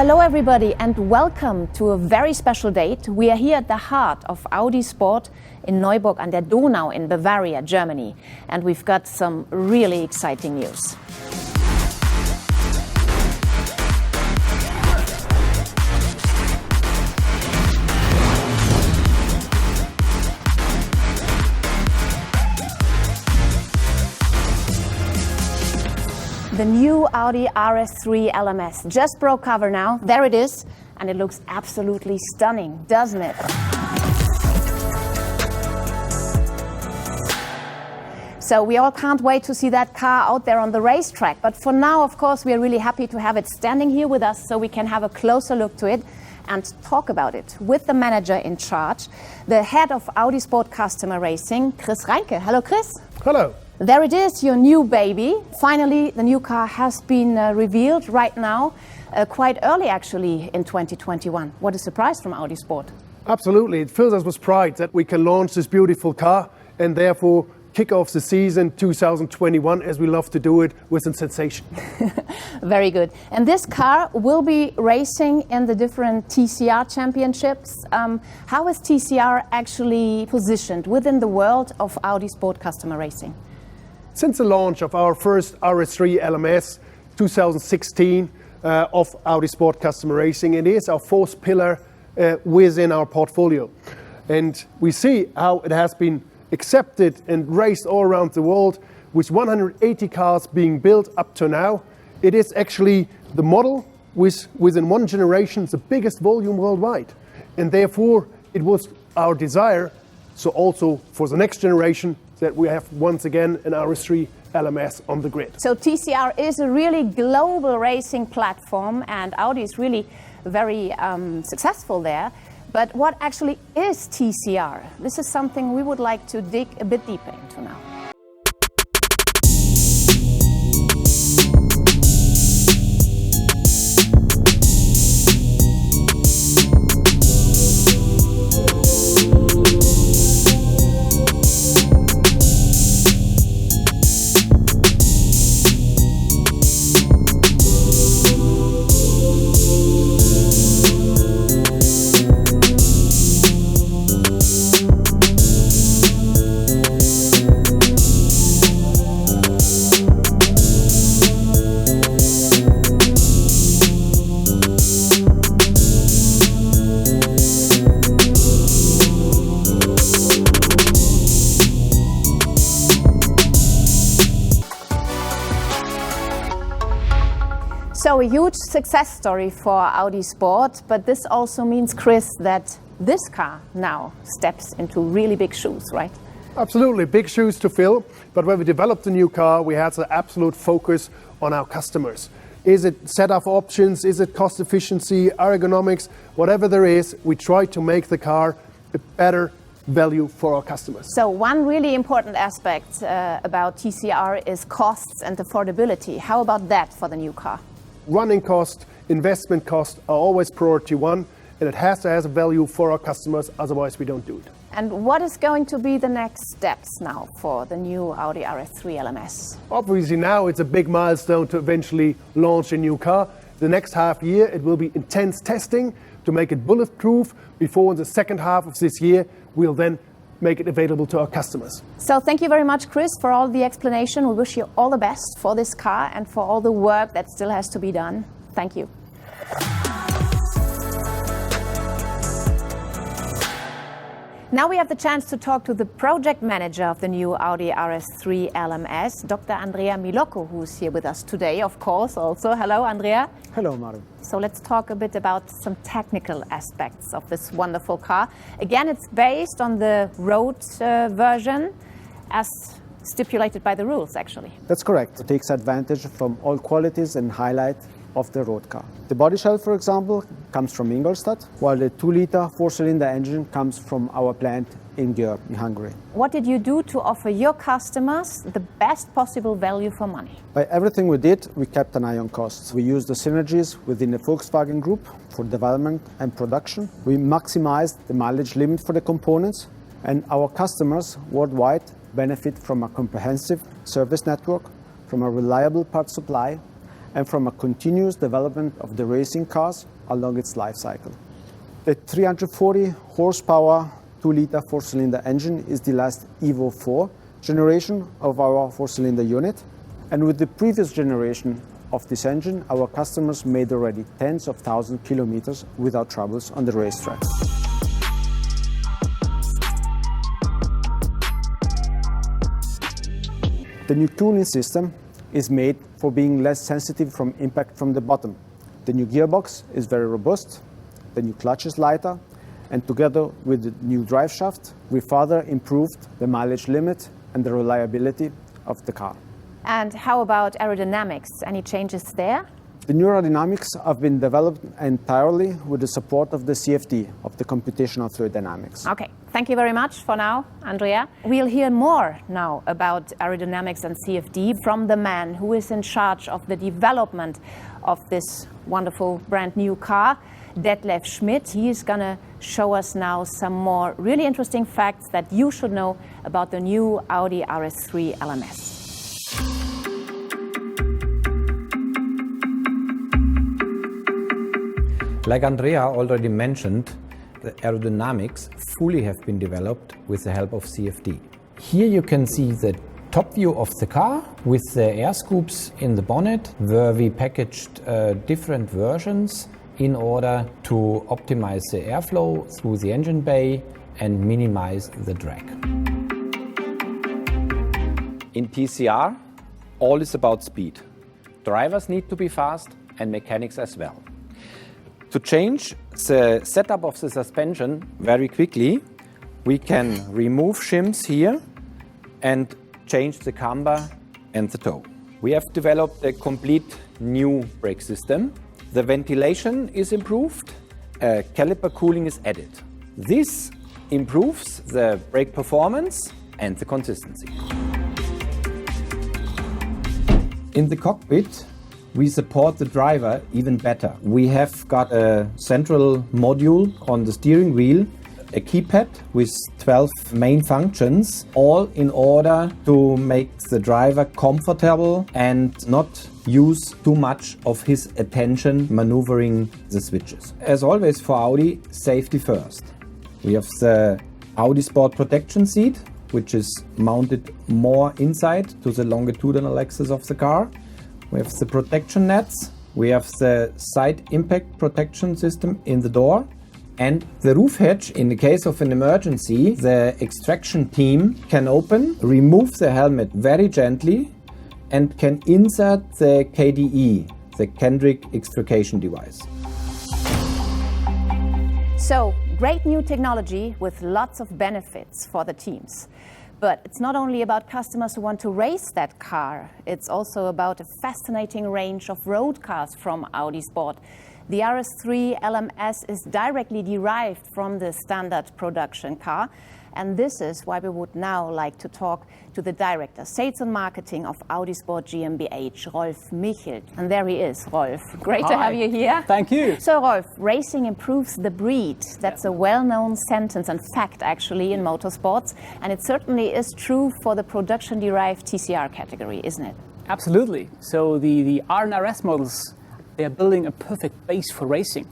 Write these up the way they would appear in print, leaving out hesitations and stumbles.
Hello everybody and welcome to a very special date. We are here at the heart of Audi Sport in Neuburg an der Donau in Bavaria, Germany. And we've got some really exciting news. The new Audi RS3 LMS just broke cover now. There it is, and it looks absolutely stunning, doesn't it? So we all can't wait to see that car out there on the racetrack. But for now, of course, we are really happy to have it standing here with us so we can have a closer look to it and talk about it with the manager in charge, the head of Audi Sport Customer Racing, Chris Reinke. Hello, Chris. Hello. There it is, your new baby. Finally, the new car has been revealed right now, quite early actually in 2021. What a surprise from Audi Sport. Absolutely, it fills us with pride that we can launch this beautiful car and therefore kick off the season 2021 as we love to do it with a sensation. Very good. And this car will be racing in the different TCR championships. How is TCR actually positioned within the world of Audi Sport Customer Racing? Since the launch of our first RS3 LMS 2016 of Audi Sport Customer Racing, it is our fourth pillar within our portfolio. And we see how it has been accepted and raced all around the world with 180 cars being built up to now. It is actually the model within one generation, the biggest volume worldwide. And therefore it was our desire, so also for the next generation, that we have once again an RS3 LMS on the grid. So TCR is a really global racing platform and Audi is really very successful there. But what actually is TCR? This is something we would like to dig a bit deeper into now. So a huge success story for Audi Sport, but this also means, Chris, that this car now steps into really big shoes, right? Absolutely, big shoes to fill. But when we developed the new car, we had the absolute focus on our customers. Is it setup options? Is it cost efficiency, ergonomics? Whatever there is, we try to make the car a better value for our customers. So one really important aspect about TCR is costs and affordability. How about that for the new car? Running cost, investment cost are always priority one, and it has to have a value for our customers, otherwise we don't do it. And what is going to be the next steps now for the new Audi RS3 LMS? Obviously now it's a big milestone to eventually launch a new car. The next half year it will be intense testing to make it bulletproof. Before in the second half of this year we'll then make it available to our customers. So thank you very much, Chris, for all the explanation. We wish you all the best for this car and for all the work that still has to be done. Thank you. Now we have the chance to talk to the project manager of the new Audi RS3 LMS, Dr. Andrea Milocco, who's here with us today, of course, also. Hello, Andrea. Hello, Maren. So let's talk a bit about some technical aspects of this wonderful car. Again, it's based on the road version as stipulated by the rules, actually. That's correct. It takes advantage from all qualities and highlights of the road car. The body shell, for example, comes from Ingolstadt, while the 2-liter 4-cylinder engine comes from our plant in Győr, in Hungary. What did you do to offer your customers the best possible value for money? By everything we did, we kept an eye on costs. We used the synergies within the Volkswagen Group for development and production. We maximized the mileage limit for the components, and our customers worldwide benefit from a comprehensive service network, from a reliable part supply, and from a continuous development of the racing cars along its life cycle. The 340 horsepower 2-liter 4-cylinder engine is the last Evo 4 generation of our 4-cylinder unit. And with the previous generation of this engine, our customers made already tens of thousands of kilometers without troubles on the racetrack. The new tuning system is made for being less sensitive from impact from the bottom. The new gearbox is very robust, the new clutch is lighter, and together with the new drive shaft, we further improved the mileage limit and the reliability of the car. And how about aerodynamics? Any changes there? The new aerodynamics have been developed entirely with the support of the CFD, of the computational fluid dynamics. Okay, thank you very much for now, Andrea. We'll hear more now about aerodynamics and CFD from the man who is in charge of the development of this wonderful brand new car, Detlef Schmidt. He is going to show us now some more really interesting facts that you should know about the new Audi RS3 LMS. Like Andrea already mentioned, the aerodynamics fully have been developed with the help of CFD. Here you can see the top view of the car with the air scoops in the bonnet, where we packaged different versions in order to optimize the airflow through the engine bay and minimize the drag. In TCR, all is about speed. Drivers need to be fast and mechanics as well. To change the setup of the suspension very quickly, we can remove shims here and change the camber and the toe. We have developed a complete new brake system. The ventilation is improved, caliper cooling is added. This improves the brake performance and the consistency. In the cockpit, we support the driver even better. We have got a central module on the steering wheel, a keypad with 12 main functions, all in order to make the driver comfortable and not use too much of his attention maneuvering the switches. As always for Audi, safety first. We have the Audi Sport protection seat, which is mounted more inside to the longitudinal axis of the car. We have the protection nets, we have the side impact protection system in the door, and the roof hatch. In the case of an emergency, the extraction team can open, remove the helmet very gently, and can insert the KDE, the Kendrick extrication device. So, great new technology with lots of benefits for the teams. But it's not only about customers who want to race that car, it's also about a fascinating range of road cars from Audi Sport. The RS3 LMS is directly derived from the standard production car, and this is why we would now like to talk to the Director, Sales and Marketing of Audi Sport GmbH, Rolf Michelt. And there he is, Rolf. Great to have you here. Thank you. So Rolf, racing improves the breed. That's a well-known sentence and fact actually in motorsports, and it certainly is true for the production-derived TCR category, isn't it? Absolutely. So the R and RS models, they are building a perfect base for racing,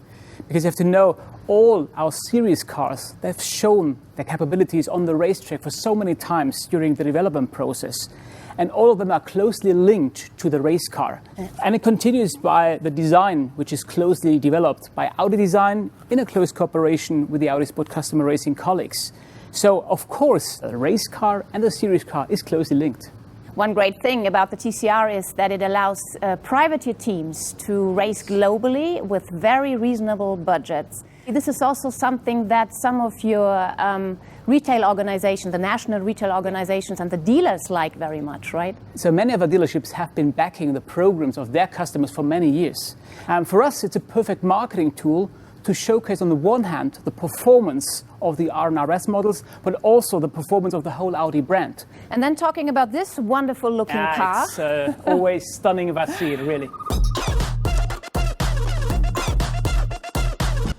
because you have to know all our series cars, they've shown their capabilities on the racetrack for so many times during the development process. And all of them are closely linked to the race car. And it continues by the design, which is closely developed by Audi Design in a close cooperation with the Audi Sport customer racing colleagues. So, of course, the race car and the series car is closely linked. One great thing about the TCR is that it allows privateer teams to race globally with very reasonable budgets. This is also something that some of your retail organizations, the national retail organizations and the dealers like very much, right? So many of our dealerships have been backing the programs of their customers for many years. For us, it's a perfect marketing tool to showcase on the one hand the performance of the R and RS models, but also the performance of the whole Audi brand. And then talking about this wonderful looking car. It's always stunning if I see it, really.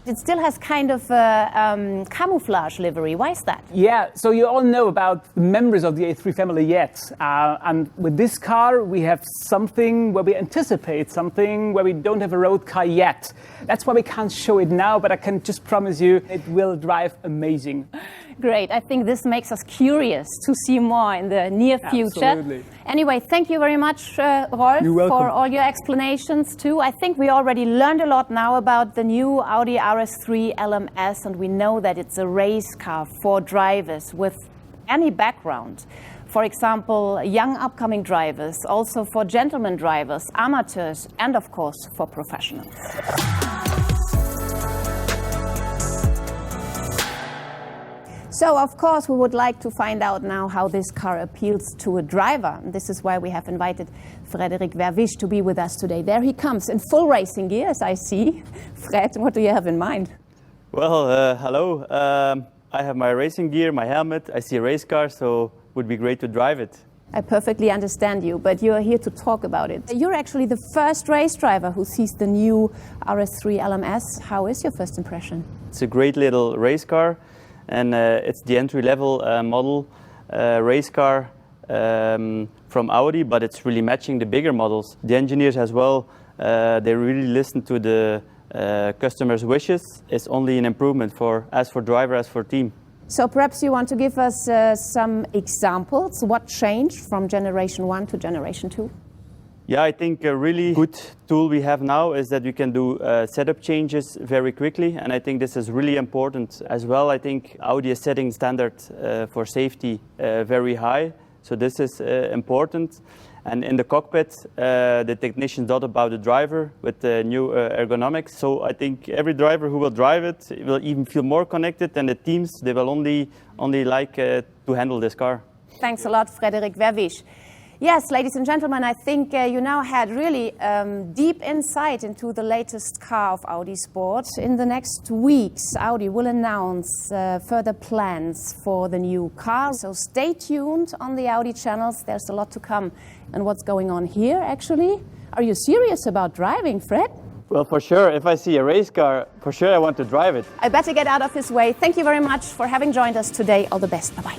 It still has kind of camouflage livery. Why is that? Yeah, so you all know about the members of the A3 family yet. And with this car, we have something where we anticipate something where we don't have a road car yet. That's why we can't show it now, but I can just promise you it will drive amazing. Great. I think this makes us curious to see more in the near future. Absolutely. Anyway, thank you very much, Rolf, You're welcome. for all your explanations too. I think we already learned a lot now about the new Audi RS3 LMS, and we know that it's a race car for drivers with any background. For example, young upcoming drivers, also for gentlemen drivers, amateurs, and of course for professionals. So, of course, we would like to find out now how this car appeals to a driver. And this is why we have invited Frederik Verwisch to be with us today. There he comes in full racing gear, as I see. Fred, what do you have in mind? Well, hello. I have my racing gear, my helmet. I see a race car, so it would be great to drive it. I perfectly understand you, but you're here to talk about it. You're actually the first race driver who sees the new RS3 LMS. How is your first impression? It's a great little race car, and it's the entry-level model race car from Audi, but it's really matching the bigger models. The engineers as well, they really listen to the customers' wishes. It's only an improvement for as for driver, as for team. So perhaps you want to give us some examples. What changed from generation 1 to generation 2? Yeah, I think a really good tool we have now is that we can do setup changes very quickly, and I think this is really important as well. I think Audi is setting standard for safety very high, so this is important. And in the cockpit, the technicians thought about the driver with the new ergonomics. So I think every driver who will drive it will even feel more connected, and the teams, they will only like to handle this car. Thanks a lot, Frederik Verwisch. Yes, ladies and gentlemen, I think you now had really deep insight into the latest car of Audi Sport. In the next weeks, Audi will announce further plans for the new car. So stay tuned on the Audi channels. There's a lot to come. And what's going on here, actually? Are you serious about driving, Fred? Well, for sure. If I see a race car, for sure I want to drive it. I better get out of his way. Thank you very much for having joined us today. All the best. Bye-bye.